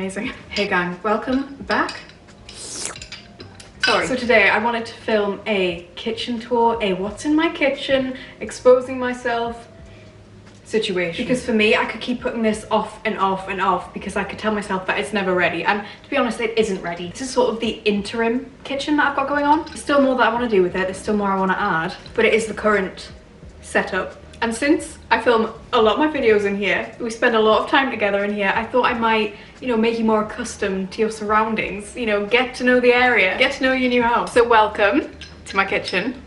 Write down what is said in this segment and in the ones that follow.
amazing. Hey gang, welcome back. Sorry. So today I wanted to film a kitchen tour, a what's in my kitchen, exposing myself situation. Because for me, I could keep putting this off and off and off because I could tell myself that it's never ready. And to be honest, it isn't ready. This is sort of the interim kitchen that I've got going on. There's still more that I want to do with it. There's still more I want to add, but it is the current setup. And since I film a lot of my videos in here, we spend a lot of time together in here, I thought I might, you know, make you more accustomed to your surroundings, you know, get to know the area, get to know your new house. So welcome to my kitchen.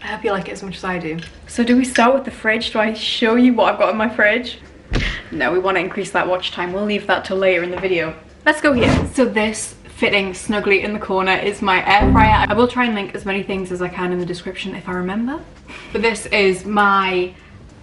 I hope you like it as much as I do. So do we start with the fridge? Do I show you what I've got in my fridge? No, we want to increase that watch time. We'll leave that till later in the video. Let's go here. So this fitting snugly in the corner is my air fryer. I will try and link as many things as I can in the description if I remember. But this is my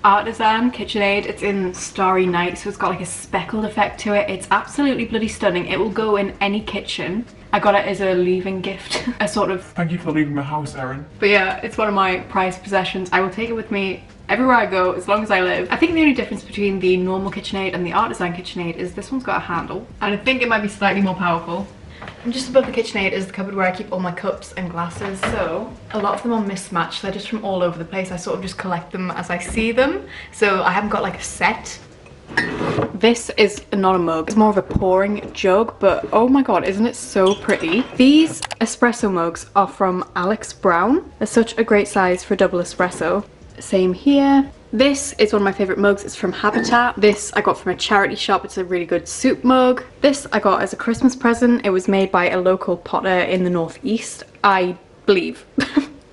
Artisan KitchenAid. It's in Starry Night, so it's got like a speckled effect to it. It's absolutely bloody stunning. It will go in any kitchen. I got it as a leaving gift, a sort of thank you for leaving the house, Erin. But yeah, it's one of my prized possessions. I will take it with me everywhere I go as long as I live. I think the only difference between the normal KitchenAid and the Artisan KitchenAid is this one's got a handle, and I think it might be slightly more powerful. And just above the KitchenAid is the cupboard where I keep all my cups and glasses. So a lot of them are mismatched. They're just from all over the place. I sort of just collect them as I see them. So I haven't got like a set. This is not a mug. It's more of a pouring jug, but oh my god, isn't it so pretty? These espresso mugs are from Alex Brown. They're such a great size for a double espresso. Same here. This is one of my favourite mugs. It's from Habitat. This I got from a charity shop. It's a really good soup mug. This I got as a Christmas present. It was made by a local potter in the northeast, I believe.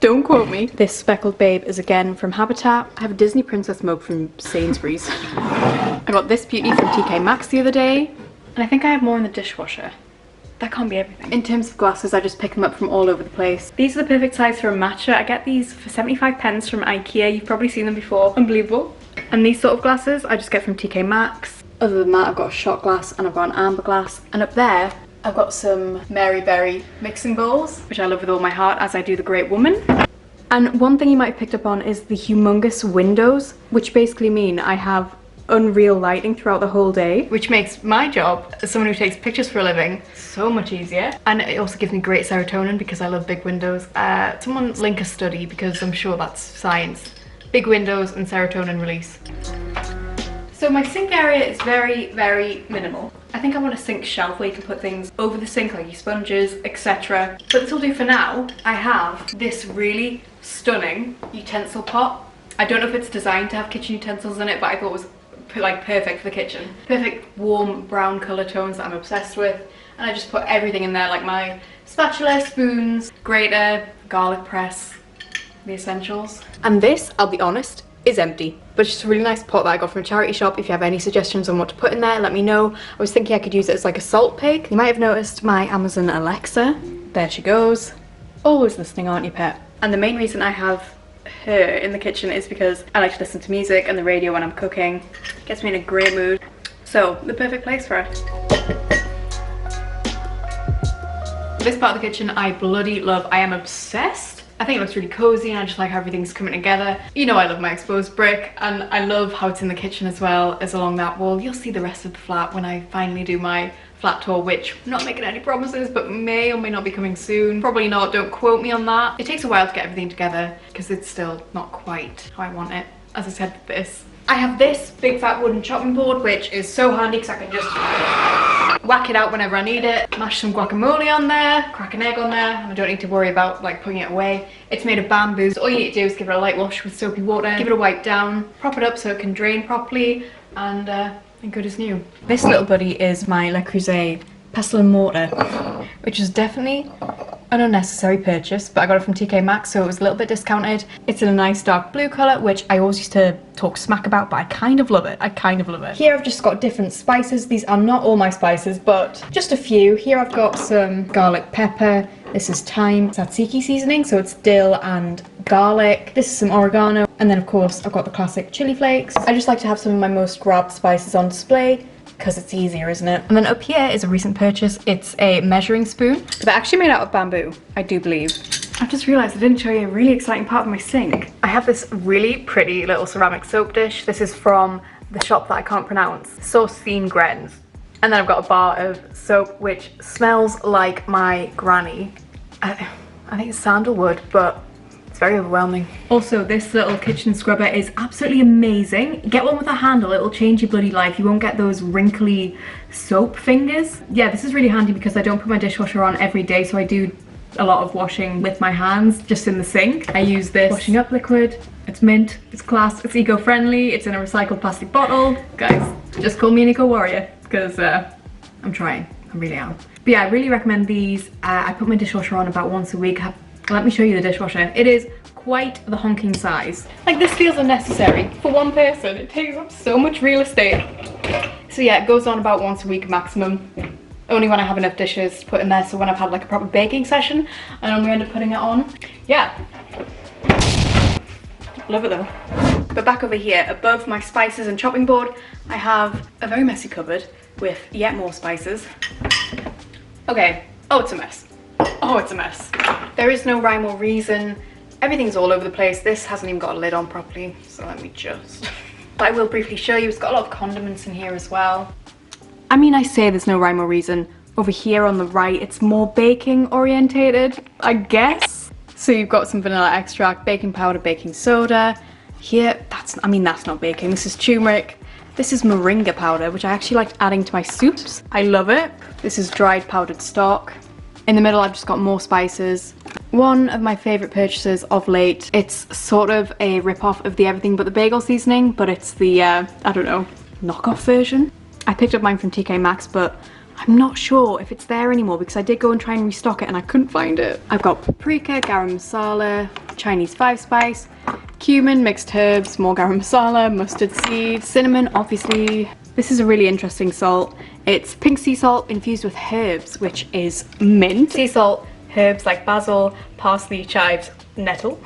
Don't quote me. This speckled babe is again from Habitat. I have a Disney princess mug from Sainsbury's. I got this beauty from TK Maxx the other day. And I think I have more in the dishwasher. That can't be everything. In terms of glasses, I just pick them up from all over the place. These are the perfect size for a matcha. I get these for 75 pence from IKEA. You've probably seen them before. Unbelievable. And these sort of glasses I just get from TK Maxx. Other than that, I've got a shot glass and I've got an amber glass. And up there, I've got some Mary Berry mixing bowls, which I love with all my heart, as I do the Great Woman. And one thing you might have picked up on is the humongous windows, which basically mean I have unreal lighting throughout the whole day, which makes my job as someone who takes pictures for a living so much easier. And it also gives me great serotonin because I love big windows. Someone link a study because I'm sure that's science. Big windows and serotonin release. So my sink area is very, very minimal. I think I want a sink shelf where you can put things over the sink, like your sponges, etc. But this will do for now. I have this really stunning utensil pot. I don't know if it's designed to have kitchen utensils in it, but I thought it was like perfect for the kitchen. Perfect warm brown colour tones that I'm obsessed with. And I just put everything in there, like my spatula, spoons, grater, garlic press, the essentials. And this, I'll be honest, is empty. But it's just a really nice pot that I got from a charity shop. If you have any suggestions on what to put in there, let me know. I was thinking I could use it as like a salt pig. You might have noticed my Amazon Alexa. There she goes. Always listening, aren't you, pet? And the main reason I have her in the kitchen is because I like to listen to music and the radio when I'm cooking. Gets me in a great mood. So, the perfect place for it. This part of the kitchen I bloody love. I am obsessed. I think it looks really cozy and I just like how everything's coming together. You know I love my exposed brick, and I love how it's in the kitchen as well as along that wall. You'll see the rest of the flat when I finally do my flat tour, which I'm not making any promises, but may or may not be coming soon. Probably not, don't quote me on that. It takes a while to get everything together because it's still not quite how I want it. As I said with this, I have this big fat wooden chopping board, which is so handy because I can just whack it out whenever I need it. Mash some guacamole on there, crack an egg on there, and I don't need to worry about like putting it away. It's made of bamboo, so all you need to do is give it a light wash with soapy water, give it a wipe down, prop it up so it can drain properly, and good as new. This little buddy is my Le Creuset pestle and mortar, which is definitely an unnecessary purchase, but I got it from TK Maxx, so it was a little bit discounted. It's in a nice dark blue colour, which I always used to talk smack about, but I kind of love it. I kind of love it. Here I've just got different spices. These are not all my spices, but just a few. Here I've got some garlic pepper. This is thyme tzatziki seasoning, so it's dill and garlic. This is some oregano. And then of course I've got the classic chili flakes. I just like to have some of my most grabbed spices on display because it's easier, isn't it? And then up here is a recent purchase. It's a measuring spoon. They're actually made out of bamboo, I do believe. I've just realised I didn't show you a really exciting part of my sink. I have this really pretty little ceramic soap dish. This is from the shop that I can't pronounce. Saucine Grens. And then I've got a bar of soap, which smells like my granny. I think it's sandalwood, but it's very overwhelming. Also, this little kitchen scrubber is absolutely amazing. Get one with a handle, it'll change your bloody life. You won't get those wrinkly soap fingers. Yeah, this is really handy because I don't put my dishwasher on every day, so I do a lot of washing with my hands just in the sink. I use this washing up liquid. It's mint, it's class, it's eco-friendly, it's in a recycled plastic bottle. Guys, just call me an eco-warrior because I'm trying, I really am. But yeah, I really recommend these. I put my dishwasher on about once a week. Let me show you the dishwasher. It is quite the honking size. Like, this feels unnecessary. For one person, it takes up so much real estate. So yeah, it goes on about once a week maximum. Only when I have enough dishes to put in there, so when I've had like a proper baking session, I normally end up putting it on. Yeah. Love it though. But back over here, above my spices and chopping board, I have a very messy cupboard with yet more spices. Okay, oh, it's a mess. Oh, it's a mess. There is no rhyme or reason. Everything's all over the place. This hasn't even got a lid on properly, so let me just... But I will briefly show you, it's got a lot of condiments in here as well. I mean, I say there's no rhyme or reason. Over here on the right, it's more baking orientated, I guess. So you've got some vanilla extract, baking powder, baking soda. Here, that's not baking, this is turmeric. This is moringa powder, which I actually like adding to my soups. I love it. This is dried powdered stock. In the middle, I've just got more spices. One of my favorite purchases of late, it's sort of a rip-off of the Everything But the Bagel seasoning, but it's the, I don't know, knockoff version. I picked up mine from TK Maxx, but I'm not sure if it's there anymore because I did go and try and restock it and I couldn't find it. I've got paprika, garam masala, Chinese 5-spice, cumin, mixed herbs, more garam masala, mustard seeds, cinnamon, obviously. This is a really interesting salt. It's pink sea salt infused with herbs, which is mint. Sea salt, herbs like basil, parsley, chives, nettle.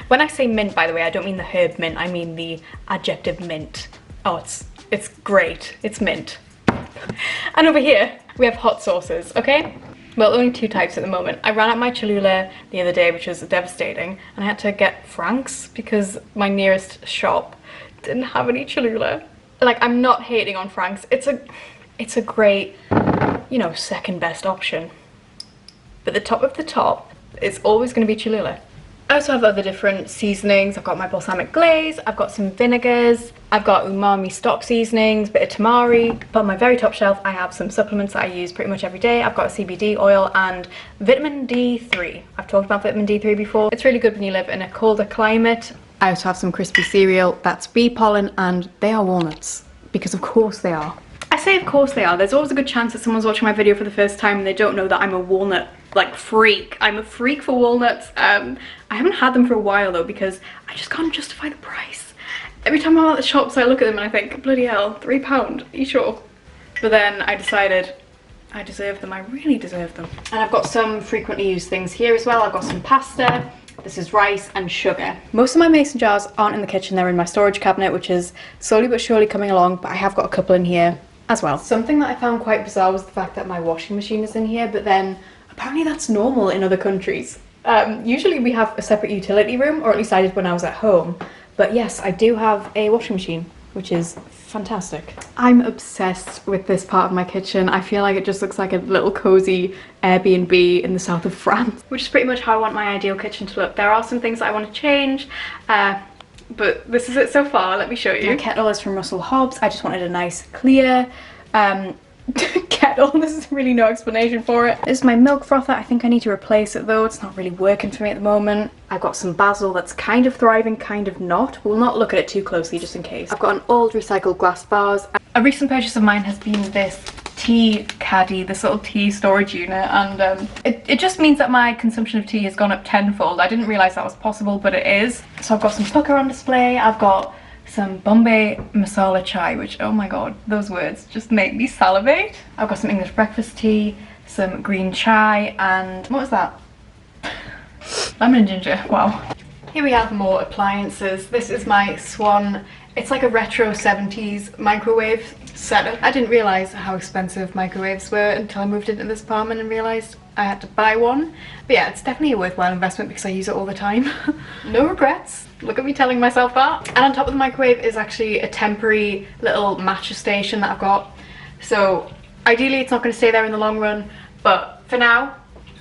When I say mint, by the way, I don't mean the herb mint, I mean the adjective mint. Oh, it's great, it's mint. And over here, we have hot sauces, okay? Well, only 2 types at the moment. I ran out my Cholula the other day, which was devastating, and I had to get Frank's because my nearest shop didn't have any Cholula. Like, I'm not hating on Frank's. It's a great, you know, second best option. But the top of the top is always going to be Cholula. I also have other different seasonings. I've got my balsamic glaze, I've got some vinegars, I've got umami stock seasonings, bit of tamari. But on my very top shelf, I have some supplements that I use pretty much every day. I've got a CBD oil and vitamin D3. I've talked about vitamin D3 before. It's really good when you live in a colder climate. I also have some crispy cereal, that's bee pollen, and they are walnuts, because of course they are. I say of course they are. There's always a good chance that someone's watching my video for the first time and they don't know that I'm a walnut like freak. I'm a freak for walnuts. I haven't had them for a while though because I just can't justify the price. Every time I'm at the shops I look at them and I think, bloody hell, £3, are you sure? But then I decided I deserve them, I really deserve them. And I've got some frequently used things here as well. I've got some pasta, this is rice and sugar. Most of my mason jars aren't in the kitchen, they're in my storage cabinet, which is slowly but surely coming along, but I have got a couple in here as well. Something that I found quite bizarre was the fact that my washing machine is in here, but then apparently that's normal in other countries. Usually we have a separate utility room, or at least I did when I was at home. But yes, I do have a washing machine, which is fantastic. I'm obsessed with this part of my kitchen. I feel like it just looks like a little cozy Airbnb in the south of France, which is pretty much how I want my ideal kitchen to look. There are some things that I want to change, but this is it so far. Let me show you. My kettle is from Russell Hobbs. I just wanted a nice clear kettle. There's really no explanation for it. This is my milk frother. I think I need to replace it though. It's not really working for me at the moment. I've got some basil that's kind of thriving, kind of not. We'll not look at it too closely just in case. I've got an old recycled glass vase. A recent purchase of mine has been this tea caddy, this little tea storage unit, and it just means that my consumption of tea has gone up tenfold. I didn't realise that was possible, but it is. So I've got some pucker on display. I've got some Bombay masala chai, which, oh my god, those words just make me salivate. I've got some English breakfast tea, some green chai, and what was that? Lemon and ginger, wow. Here we have more appliances. This is my Swan. It's like a retro 70s microwave setup. I didn't realise how expensive microwaves were until I moved into this apartment and realised I had to buy one. But yeah, it's definitely a worthwhile investment because I use it all the time. No regrets. Look at me telling myself that. And on top of the microwave is actually a temporary little matcha station that I've got. So ideally it's not going to stay there in the long run, but for now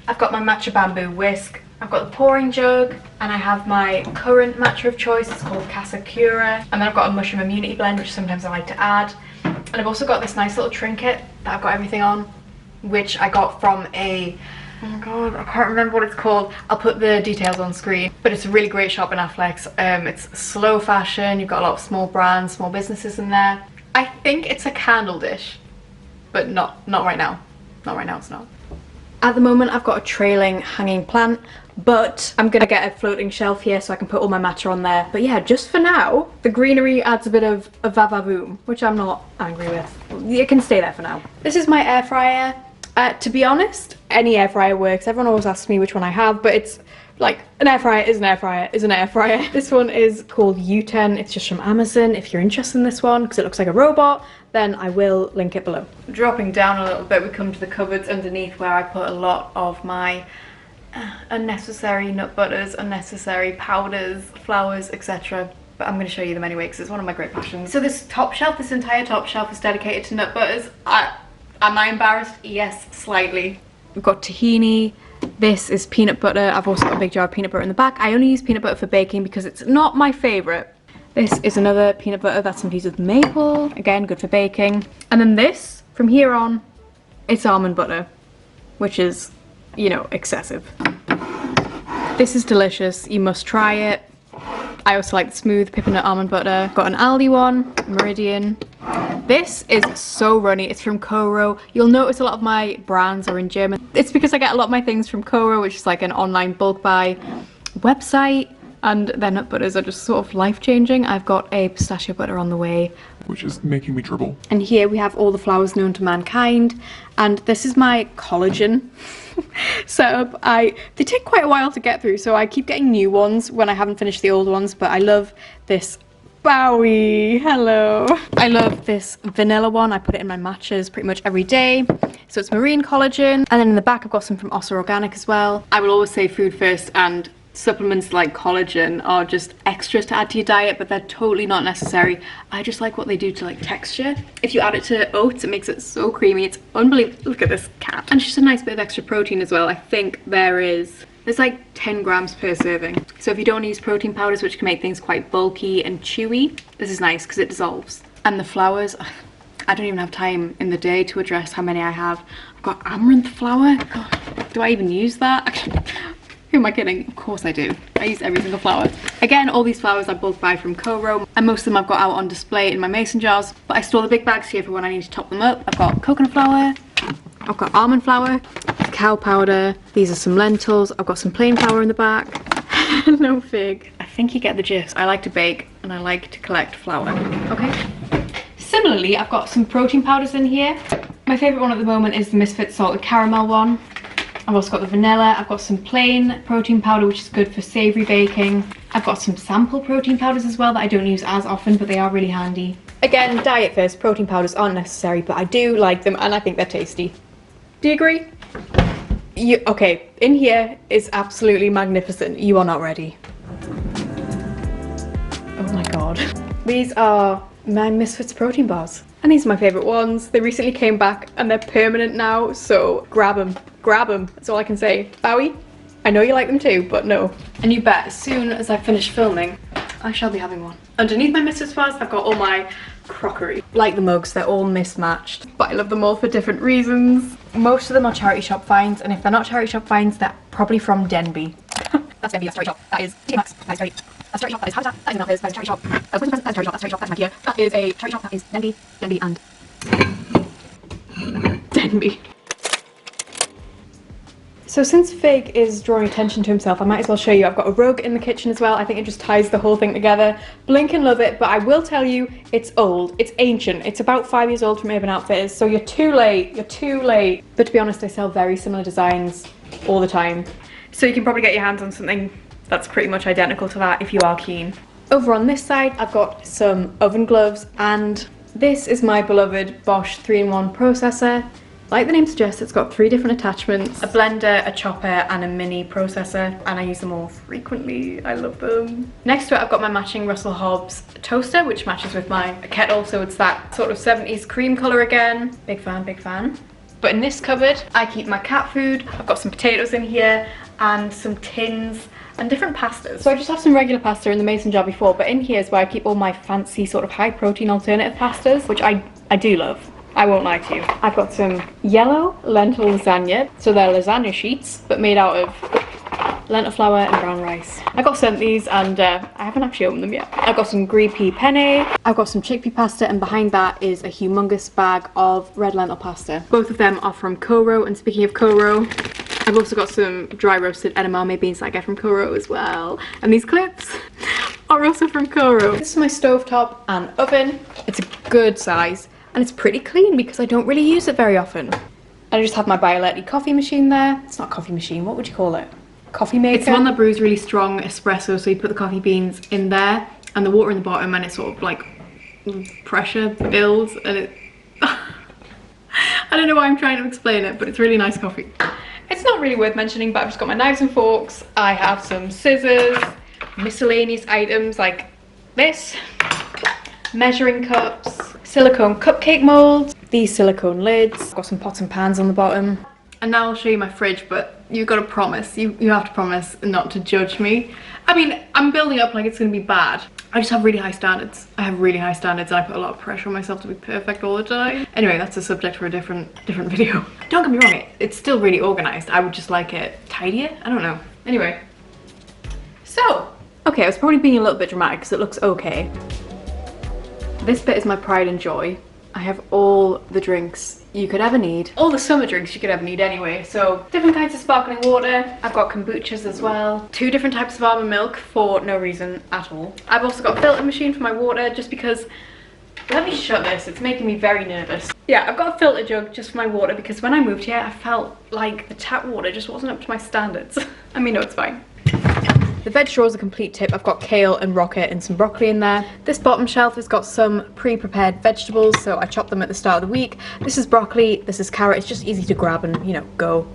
I've got my matcha bamboo whisk, I've got the pouring jug, and I have my current matcha of choice. It's called Casacura, and then I've got a mushroom immunity blend, which sometimes I like to add. And I've also got this nice little trinket that I've got everything on, which I got from a, oh my god, I can't remember what it's called. I'll put the details on screen, but it's a really great shop in Affleck's. It's slow fashion, you've got a lot of small brands, small businesses in there. I think it's a candle dish, but not right now. Not right now, it's not. At the moment I've got a trailing hanging plant, but I'm gonna get a floating shelf here so I can put all my matcha on there. But yeah, just for now, the greenery adds a bit of a va-va-voom, which I'm not angry with. It can stay there for now. This is my air fryer. To be honest, any air fryer works. Everyone always asks me which one I have, but it's like an air fryer is an air fryer is an air fryer. This one is called U10. It's just from Amazon. If you're interested in this one, because it looks like a robot, then I will link it below. Dropping down a little bit, we come to the cupboards underneath where I put a lot of my unnecessary nut butters, unnecessary powders, flours, etc. But I'm going to show you them anyway because it's one of my great passions. So this top shelf, this entire top shelf is dedicated to nut butters. Am I embarrassed? Yes, slightly. We've got tahini. This is peanut butter. I've also got a big jar of peanut butter in the back. I only use peanut butter for baking because it's not my favourite. This is another peanut butter that's infused with maple. Again, good for baking. And then this, from here on, it's almond butter, which is, you know, excessive. This is delicious. You must try it. I also like the smooth peppermint almond butter. Got an Aldi one, Meridian. This is so runny. It's from Koro. You'll notice a lot of my brands are in German. It's because I get a lot of my things from Koro, which is like an online bulk buy website, and their nut butters are just sort of life-changing. I've got a pistachio butter on the way, which is making me dribble. And here we have all the flowers known to mankind, and this is my collagen setup. They take quite a while to get through, so I keep getting new ones when I haven't finished the old ones, but I love this Bowie, hello. I love this vanilla one. I put it in my matchas pretty much every day. So it's marine collagen. And then in the back I've got some from Ossa Organic as well. I will always say food first, and supplements like collagen are just extras to add to your diet, but they're totally not necessary. I just like what they do to like texture. If you add it to oats, it makes it so creamy. It's unbelievable. Look at this cat. And it's just a nice bit of extra protein as well. I think there's like 10 grams per serving. So if you don't want to use protein powders, which can make things quite bulky and chewy, this is nice because it dissolves. And the flowers, I don't even have time in the day to address how many I have. I've got amaranth flower. God, do I even use that? Who am I kidding? Of course I do. I use every single flower. Again, all these flowers I bulk buy from Koro, and most of them I've got out on display in my mason jars, but I store the big bags here for when I need to top them up. I've got coconut flour, I've got almond flour, cacao powder, these are some lentils, I've got some plain flour in the back. No fig. I think you get the gist. I like to bake and I like to collect flour. Okay. Similarly, I've got some protein powders in here. My favourite one at the moment is the Misfits salted caramel one. I've also got the vanilla. I've got some plain protein powder, which is good for savoury baking. I've got some sample protein powders as well that I don't use as often, but they are really handy. Again, diet first, protein powders aren't necessary, but I do like them and I think they're tasty. Do you agree? Okay, in here is absolutely magnificent. You are not ready. Oh my god. These are my Misfits protein bars. And these are my favourite ones. They recently came back and they're permanent now, so grab them. Grab them. That's all I can say. Bowie, I know you like them too, but no. And you bet, as soon as I finish filming, I shall be having one. Underneath my Misfits bars, I've got all my crockery. Like the mugs, they're all mismatched, but I love them all for different reasons. Most of them are charity shop finds, and if they're not charity shop finds, they're probably from Denby. That's Denby, that's charity shop. That is TJ Maxx, that is very. That's charity shop, that is Habitat, that is Office, that is charity shop. That's a charity shop, that's charity shop, that's Ikea. That is a charity shop, that is Denby, and Denby. So since Fig is drawing attention to himself, I might as well show you. I've got a rug in the kitchen as well. I think it just ties the whole thing together. Blink and love it, but I will tell you, it's old. It's ancient. It's about 5 years old from Urban Outfitters, so you're too late. You're too late. But to be honest, they sell very similar designs all the time. So you can probably get your hands on something that's pretty much identical to that if you are keen. Over on this side, I've got some oven gloves, and this is my beloved Bosch 3-in-1 processor. Like the name suggests, it's got 3 different attachments: a blender, a chopper, and a mini processor, and I use them all frequently. I love them. Next to it, I've got my matching Russell Hobbs toaster, which matches with my kettle, so it's that sort of 70s cream colour again. Big fan, big fan. But in this cupboard, I keep my cat food. I've got some potatoes in here and some tins and different pastas. So I just have some regular pasta in the mason jar before, but in here is where I keep all my fancy sort of high protein alternative pastas, which I do love. I won't lie to you. I've got some yellow lentil lasagna. So they're lasagna sheets, but made out of lentil flour and brown rice. I got sent these and I haven't actually opened them yet. I've got some green pea penne. I've got some chickpea pasta, and behind that is a humongous bag of red lentil pasta. Both of them are from Koro, and speaking of Koro, I've also got some dry roasted edamame beans that I get from Koro as well. And these clips are also from Koro. This is my stovetop and oven. It's a good size. And it's pretty clean because I don't really use it very often. I just have my Bioletti coffee machine there. It's not a coffee machine, what would you call it? Coffee maker? It's the one that brews really strong espresso, so you put the coffee beans in there and the water in the bottom, and it sort of like pressure builds, and it... I don't know why I'm trying to explain it, but it's really nice coffee. It's not really worth mentioning, but I've just got my knives and forks. I have some scissors, miscellaneous items like this, measuring cups, silicone cupcake molds, these silicone lids, got some pots and pans on the bottom. And now I'll show you my fridge, but you've got to promise, you have to promise not to judge me. I mean, I'm building up like it's going to be bad. I just have really high standards. I have really high standards, and I put a lot of pressure on myself to be perfect all the time. Anyway, that's a subject for a different video. Don't get me wrong, it's still really organized. I would just like it tidier. I don't know. Anyway, so okay, I was probably being a little bit dramatic because it looks okay. This bit is my pride and joy. I have all the drinks you could ever need. All the summer drinks you could ever need anyway. So different kinds of sparkling water. I've got kombuchas as well. 2 different types of almond milk for no reason at all. I've also got a filter machine for my water just because... Let me shut this, it's making me very nervous. Yeah, I've got a filter jug just for my water because when I moved here, I felt like the tap water just wasn't up to my standards. I mean, no, it's fine. The veg drawer is a complete tip. I've got kale and rocket and some broccoli in there. This bottom shelf has got some pre-prepared vegetables, so I chop them at the start of the week. This is broccoli, this is carrot. It's just easy to grab and, you know, go.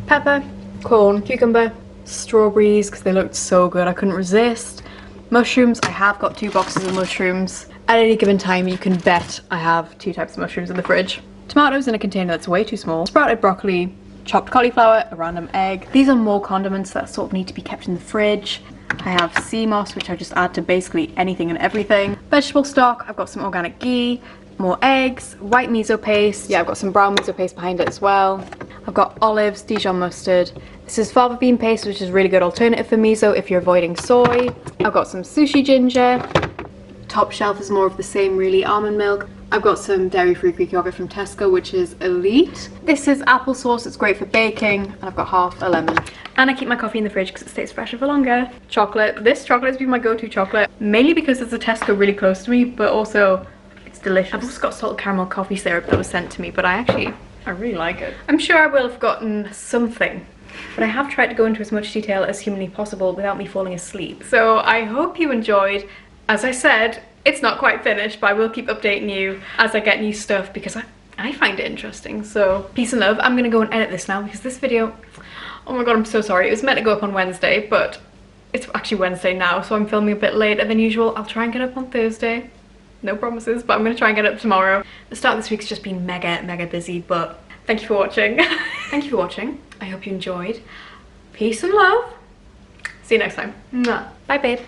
Pepper, corn, cucumber, strawberries, because they looked so good, I couldn't resist. Mushrooms, I have got 2 boxes of mushrooms. At any given time, you can bet I have 2 types of mushrooms in the fridge. Tomatoes in a container that's way too small. Sprouted broccoli, chopped cauliflower, a random egg. These are more condiments that sort of need to be kept in the fridge. I have sea moss, which I just add to basically anything and everything. Vegetable stock, I've got some organic ghee, more eggs, white miso paste. Yeah, I've got some brown miso paste behind it as well. I've got olives, Dijon mustard. This is fava bean paste, which is a really good alternative for miso if you're avoiding soy. I've got some sushi ginger. Top shelf is more of the same really, almond milk. I've got some dairy-free Greek yogurt from Tesco, which is elite. This is applesauce, it's great for baking, and I've got half a lemon. And I keep my coffee in the fridge because it stays fresher for longer. Chocolate. This chocolate has been my go-to chocolate, mainly because there's a Tesco really close to me, but also it's delicious. I've also got salted caramel coffee syrup that was sent to me, but I really like it. I'm sure I will have gotten something, but I have tried to go into as much detail as humanly possible without me falling asleep. So I hope you enjoyed. As I said, it's not quite finished, but I will keep updating you as I get new stuff because I find it interesting. So peace and love. I'm gonna go and edit this now because this video, oh my god, I'm so sorry. It was meant to go up on Wednesday, but it's actually Wednesday now, so I'm filming a bit later than usual. I'll try and get up on Thursday. No promises, but I'm gonna try and get up tomorrow. The start of this week's just been mega busy, but thank you for watching. Thank you for watching. I hope you enjoyed. Peace and love. See you next time. Mwah. Bye, babe.